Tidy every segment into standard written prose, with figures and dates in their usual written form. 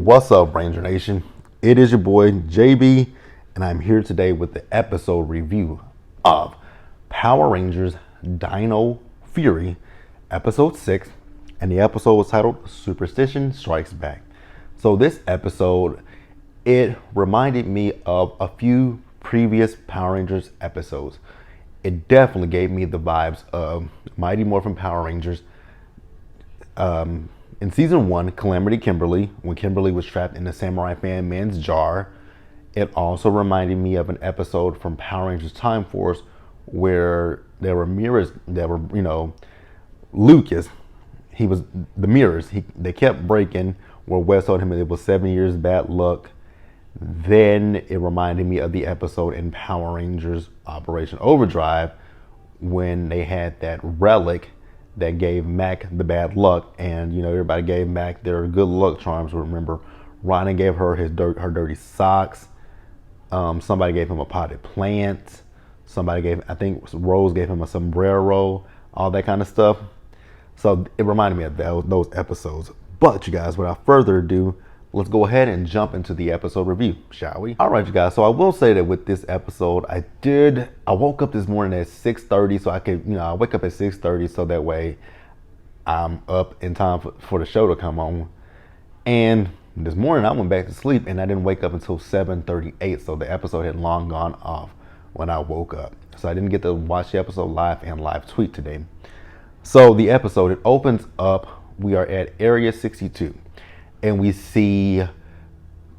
What's up, Ranger Nation? It is your boy JB, and I'm here today with the episode review of Power Rangers Dino Fury, Episode 6, and the episode was titled Superstition Strikes Back. So this episode, it reminded me of a few previous Power Rangers episodes. It definitely gave me the vibes of Mighty Morphin Power Rangers. In season 1, Calamity Kimberly, when Kimberly was trapped in the Samurai Fan Man's jar. It also reminded me of an episode from Power Rangers Time Force where there were mirrors that were, Lucas, he was the mirrors. They kept breaking where Wes told him it was 7 years bad luck. Then it reminded me of the episode in Power Rangers Operation Overdrive when they had that relic that gave Mac the bad luck, and everybody gave Mac their good luck charms. Remember, Ronnie gave her her dirty socks. Somebody gave him a potted plant. I think Rose gave him a sombrero, all that kind of stuff. So it reminded me of those episodes. But you guys, without further ado, let's go ahead and jump into the episode review, shall we? All right, you guys. So I will say that with this episode, I woke up this morning at 6:30, so I could, I wake up at 6:30 so that way I'm up in time for the show to come on. And this morning I went back to sleep and I didn't wake up until 7:38, so the episode had long gone off when I woke up. So I didn't get to watch the episode live and live tweet today. So the episode, it opens up, we are at Area 62. And we see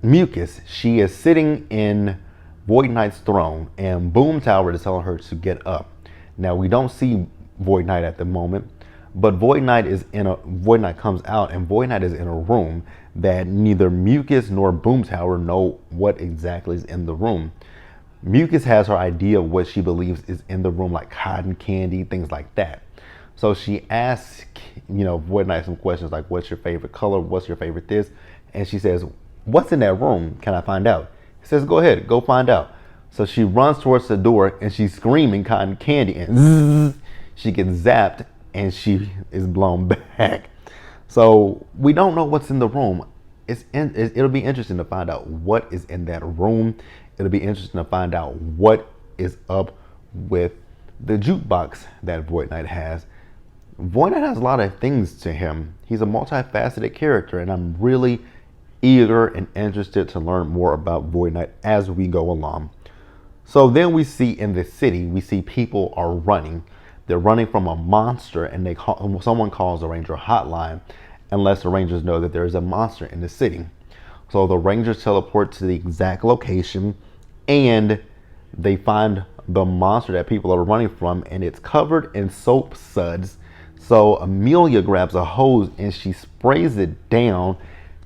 Mucus. She is sitting in Void Knight's throne, and Boom Tower is telling her to get up. Now we don't see Void Knight at the moment, but Void Knight comes out, and Void Knight is in a room that neither Mucus nor Boom Tower know what exactly is in the room. Mucus has her idea of what she believes is in the room, like cotton candy, things like that. So she asks, Void Knight some questions like, what's your favorite color? What's your favorite this? And she says, what's in that room? Can I find out? He says, go ahead, go find out. So she runs towards the door and she's screaming cotton candy, and she gets zapped and she is blown back. So we don't know what's in the room. It'll be interesting to find out what is in that room. It'll be interesting to find out what is up with the jukebox that Void Knight has. Void Knight has a lot of things to him. He's a multifaceted character, and I'm really eager and interested to learn more about Void Knight as we go along. So then we see in the city, we see people are running. They're running from a monster, and someone calls the Ranger hotline and lets the Rangers know that there is a monster in the city. So the Rangers teleport to the exact location, and they find the monster that people are running from, and it's covered in soap suds. So Amelia grabs a hose and she sprays it down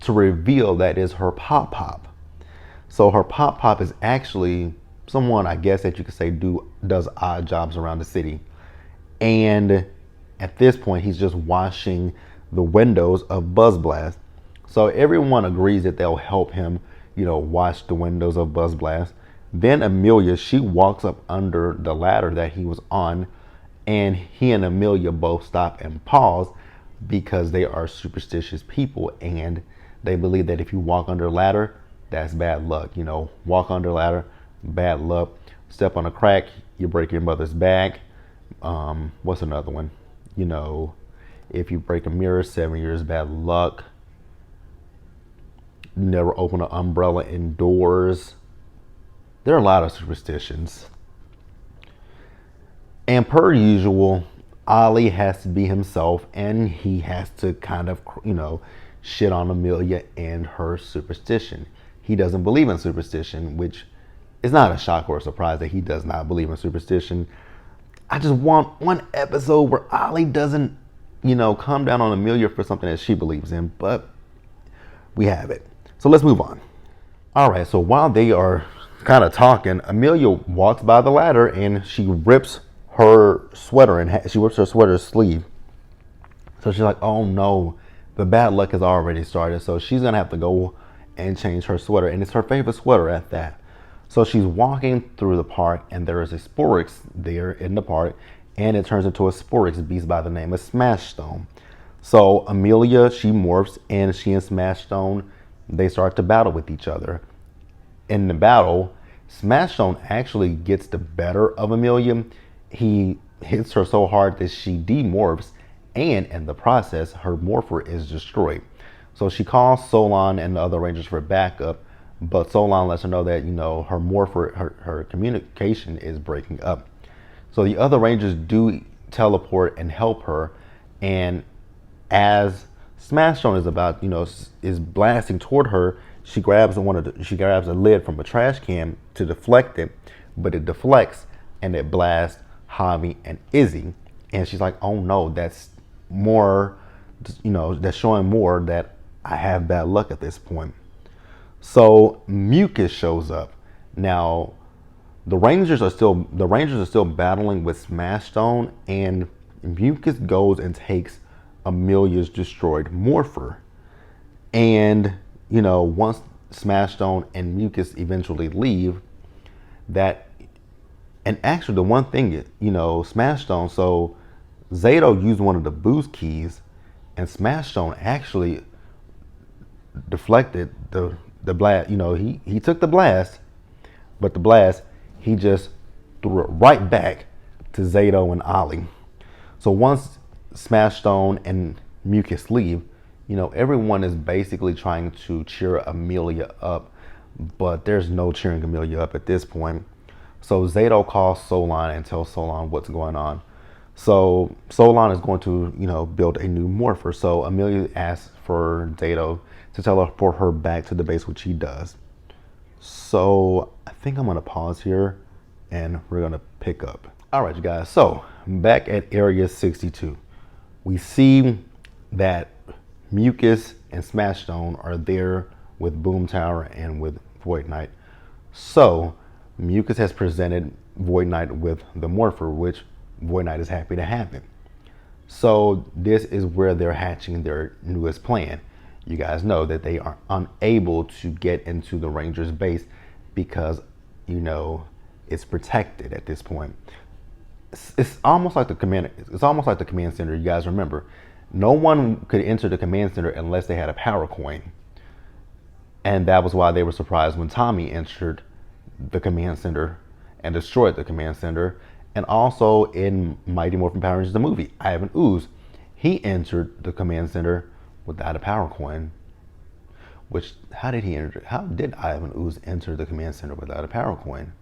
to reveal that is her Pop Pop. So her Pop Pop is actually someone, I guess that you could say does odd jobs around the city. And at this point, he's just washing the windows of Buzz Blast. So everyone agrees that they'll help him, wash the windows of Buzz Blast. Then Amelia, she walks up under the ladder that he was on, and he and Amelia both stop and pause because they are superstitious people, and they believe that if you walk under a ladder, that's bad luck. Walk under a ladder, bad luck. Step on a crack, you break your mother's back. What's another one? If you break a mirror, 7 years bad luck. Never open an umbrella indoors. There are a lot of superstitions. And per usual, Ollie has to be himself, and he has to kind of, shit on Amelia and her superstition. He doesn't believe in superstition, which is not a shock or a surprise that he does not believe in superstition. I just want one episode where Ollie doesn't, come down on Amelia for something that she believes in, but we have it. So let's move on. All right, so while they are kind of talking, Amelia walks by the ladder and she rips her sweater and she rips her sweater sleeve. So she's like, oh no, the bad luck has already started. So she's gonna have to go and change her sweater, and it's her favorite sweater at that. So she's walking through the park, and there is a Sporix there in the park, and it turns into a Sporix beast by the name of Smash Stone. So Amelia, she morphs, and she and Smash Stone they start to battle with each other. In the battle, Smashstone actually gets the better of Amelia. He hits her so hard that she demorphs, and in the process, her morpher is destroyed. So she calls Solon and the other Rangers for backup, but Solon lets her know that, her morpher, her communication is breaking up. So the other Rangers do teleport and help her, and as Smashstone is about, is blasting toward her, she grabs a lid from a trash can to deflect it, but it deflects and it blasts Javi and Izzy, and she's like, "Oh no, that's more, that's showing more that I have bad luck at this point." So Mucus shows up. Now, the Rangers are still battling with Smashstone, and Mucus goes and takes Amelia's destroyed morpher. And, once Smashstone and Mucus eventually leave, and actually the one thing, Smashstone, so Zato used one of the boost keys, and Smashstone actually deflected the blast. He took the blast, but the blast, he just threw it right back to Zato and Ollie. So once Smashstone and Mucus leave, everyone is basically trying to cheer Amelia up, but there's no cheering Amelia up at this point. So Zato calls Solon and tells Solon what's going on. So Solon is going to, build a new morpher. So Amelia asks for Zato to teleport her back to the base, which he does. So I think I'm going to pause here and we're going to pick up. All right, you guys. So back at Area 62, we see that Mucus and Smashstone are there with Boom Tower and with Void Knight. So Mucus has presented Void Knight with the morpher, which Void Knight is happy to have it. So this is where they're hatching their newest plan. You guys know that they are unable to get into the Rangers base because, it's protected at this point. It's almost like the command center. You guys remember, no one could enter the command center unless they had a power coin. And that was why they were surprised when Tommy entered the command center and destroyed the command center. And also in Mighty Morphin Power Rangers, the movie, Ivan Ooze, he entered the command center without a power coin. How did Ivan Ooze enter the command center without a power coin?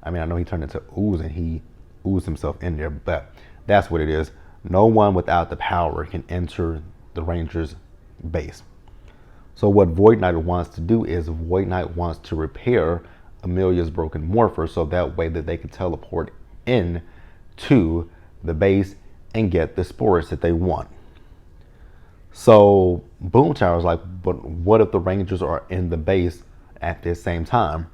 I mean, I know he turned into Ooze and he oozed himself in there, but that's what it is. No one without the power can enter the Rangers base. So what Void Knight wants to do is Void Knight wants to repair Amelia's broken morpher so that way that they can teleport in to the base and get the spores that they want. So Boom Tower's like, but what if the Rangers are in the base at the same time?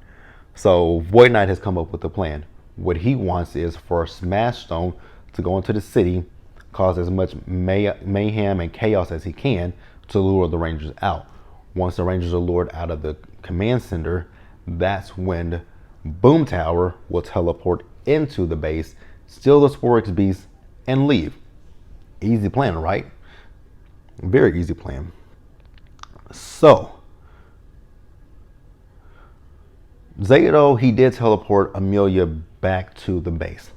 So Void Knight has come up with a plan. What he wants is for Smashstone to go into the city, cause as much mayhem and chaos as he can to lure the Rangers out. Once the Rangers are lured out of the command center, that's when Boom Tower will teleport into the base, steal the Sporix Beast, and leave. Easy plan, right? Very easy plan. So Zato, he did teleport Amelia back to the base,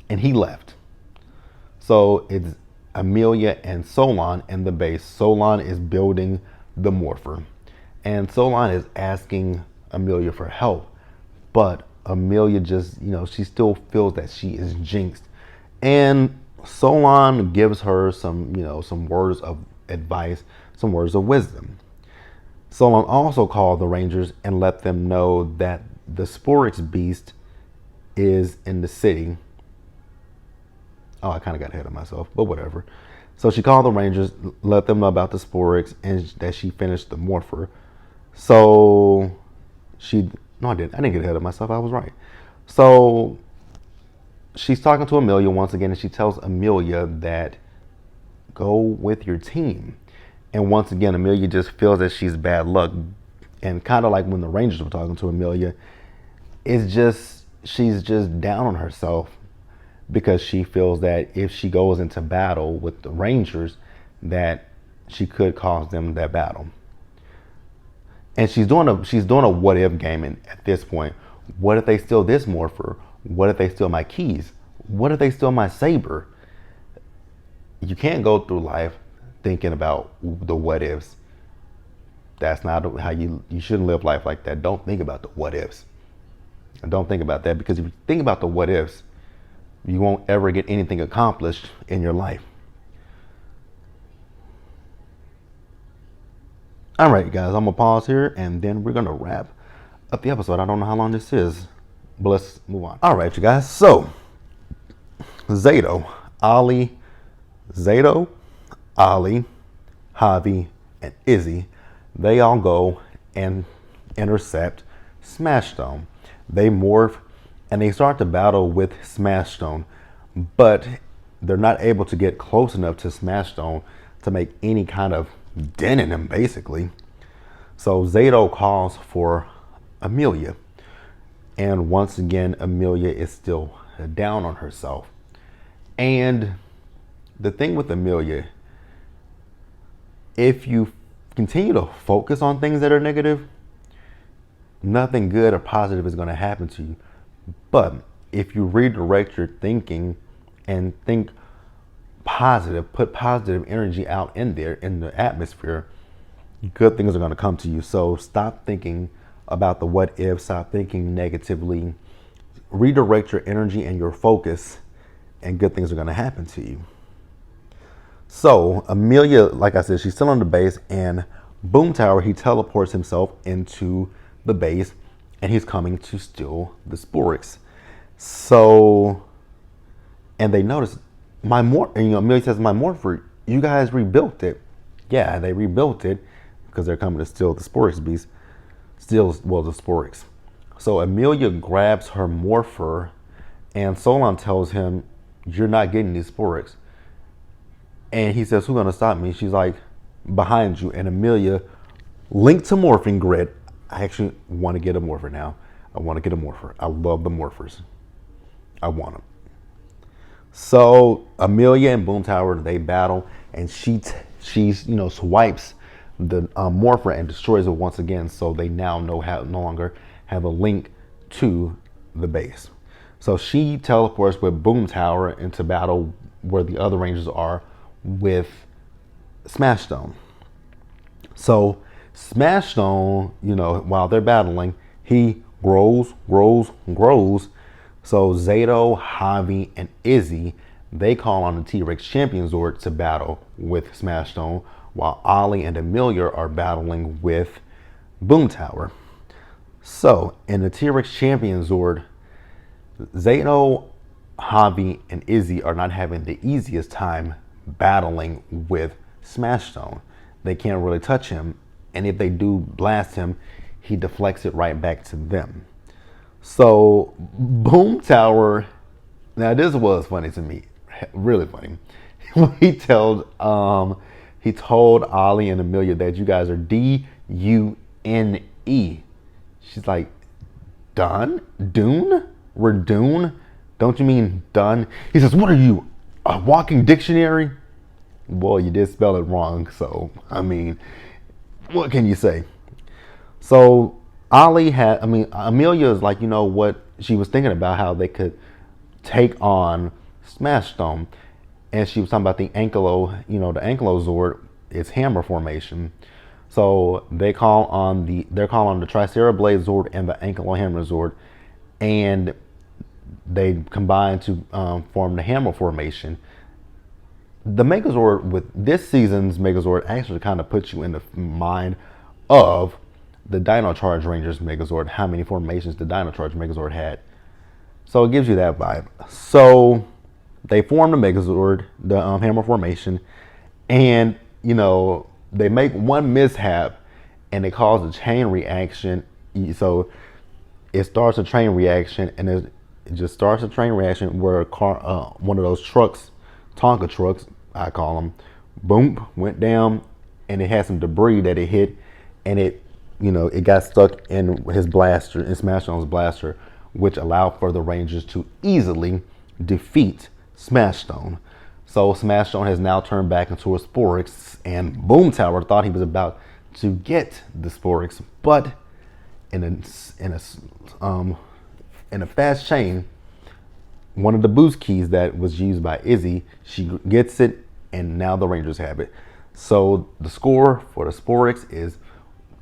and he left. So it's Amelia and Solon in the base. Solon is building the morpher, and Solon is asking Amelia for help, but Amelia just, she still feels that she is jinxed, and Solon gives her some words of advice, some words of wisdom. Solon also called the Rangers and let them know that the Sporix Beast is in the city. Oh, I kind of got ahead of myself, but whatever. So she called the Rangers, let them know about the Sporix, and that she finished the morpher. So I didn't get ahead of myself. I was right. So she's talking to Amelia once again, and she tells Amelia that go with your team. And once again, Amelia just feels that she's bad luck. And kind of like when the Rangers were talking to Amelia, she's just down on herself because she feels that if she goes into battle with the Rangers, that she could cause them that battle. And she's doing a what if game at this point. What if they steal this morpher? What if they steal my keys? What if they steal my saber? You can't go through life thinking about the what ifs. That's not how you shouldn't live life like that. Don't think about the what ifs. And don't think about that, because if you think about the what ifs, you won't ever get anything accomplished in your life. All right, guys, I'm gonna pause here and then we're gonna wrap up the episode. I don't know how long this is, but let's move on. All right, you guys. So Zato, Ali, Javi, and Izzy, they all go and intercept Smash Stone. They morph and they start to battle with Smash Stone, but they're not able to get close enough to Smash Stone to make any kind of dent in him, basically. So Zato calls for Amelia, and once again Amelia is still down on herself. And the thing with Amelia, if you continue to focus on things that are negative, nothing good or positive is going to happen to you. But if you redirect your thinking and think positive, put positive energy out in there in the atmosphere, good things are going to come to you. So stop thinking about the what if, stop thinking negatively, redirect your energy and your focus, and good things are going to happen to you. So Amelia, like I said, she's still on the base, and Boom Tower, he teleports himself into the base and he's coming to steal the Sporix. So, and they notice Amelia says, my morpher, you guys rebuilt it. Yeah, they rebuilt it because they're coming to steal the Sporix beast. The Sporix. So Amelia grabs her morpher and Solon tells him, you're not getting these Sporix. And he says, who's gonna stop me? She's like, behind you. And Amelia, linked to morphing grid. I actually want to get a morpher now. I want to get a morpher. I love the morphers. I want them. So Amelia and Boom Tower, they battle, and she swipes the morpher and destroys it once again. So they now no longer have a link to the base. So she teleports with Boom Tower into battle where the other Rangers are with Smash Stone. So Smash Stone, while they're battling, he grows. So Zato, Javi, and Izzy, they call on the T-Rex Champion Zord to battle with Smash Stone, while Ollie and Amelia are battling with Boom Tower. So in the T-Rex Champion Zord, Zato, Javi, and Izzy are not having the easiest time battling with Smash Stone. They can't really touch him, and if they do blast him, he deflects it right back to them. So Boom Tower, now this was funny to me, really funny. he told Ollie and Amelia that you guys are Dune. She's like, Dune? We're Dune? Don't you mean done? He says, what are you, a walking dictionary? Well, you did spell it wrong, so I mean, what can you say? So Amelia is like, what she was thinking about, how they could take on Smash Stone, and she was talking about the Ankylo, the Ankylo Zord, its hammer formation. So they call on the Tricera Blade Zord and the Ankylo Hammer Zord, and they combine to form the hammer formation. The Megazord with this season's Megazord actually kind of puts you in the mind of the Dino Charge Rangers Megazord, how many formations the Dino Charge Megazord had. So it gives you that vibe. So they form the Megazord, the hammer formation, and they make one mishap and it causes a chain reaction. So it starts a chain reaction, and it just starts a train reaction where a car, one of those trucks, Tonka trucks, I call them, boom, went down, and it had some debris that it hit, and it got stuck in his blaster, in Smash Stone's blaster, which allowed for the Rangers to easily defeat Smash Stone. So Smash Stone has now turned back into a Sporix, and Boom Tower thought he was about to get the Sporix, but in a fast chain, one of the boost keys that was used by Izzy, she gets it, and now the Rangers have it. So the score for the Sporix is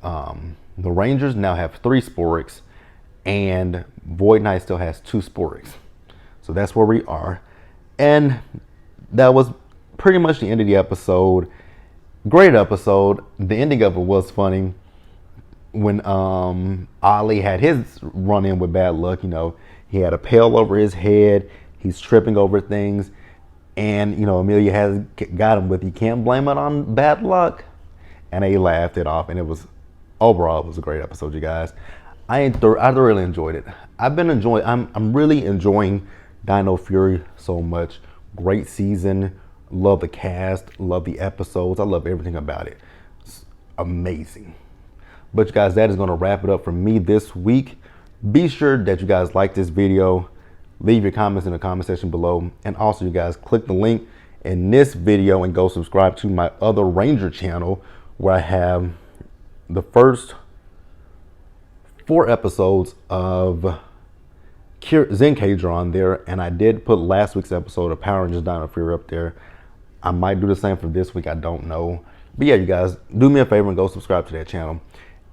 the Rangers now have 3 Sporix, and Void Knight still has 2 Sporix. So that's where we are. And that was pretty much the end of the episode. Great episode. The ending of it was funny. When Ollie had his run-in with bad luck, you know, he had a pail over his head. He's tripping over things. And, you know, Amelia has got him with, you can't blame it on bad luck. And they laughed it off. And it was, overall, it was a great episode, you guys. I really enjoyed it. I'm really enjoying Dino Fury so much. Great season. Love the cast. Love the episodes. I love everything about it. It's amazing. But you guys, that is going to wrap it up for me this week. Be sure that you guys like this video. Leave your comments in the comment section below. And also, you guys, click the link in this video and go subscribe to my other Ranger channel, where I have the first 4 episodes of Zencager on there. And I did put last week's episode of Power Rangers Dino Fury up there. I might do the same for this week. I don't know. But yeah, you guys, do me a favor and go subscribe to that channel.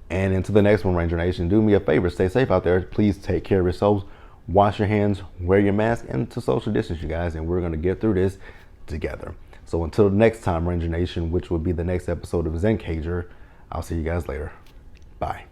And until the next one, Ranger Nation, do me a favor. Stay safe out there. Please take care of yourselves. Wash your hands, wear your mask, and to social distance, you guys. And we're going to get through this together. So until the next time, Ranger Nation, which will be the next episode of Zencager, I'll see you guys later. Bye.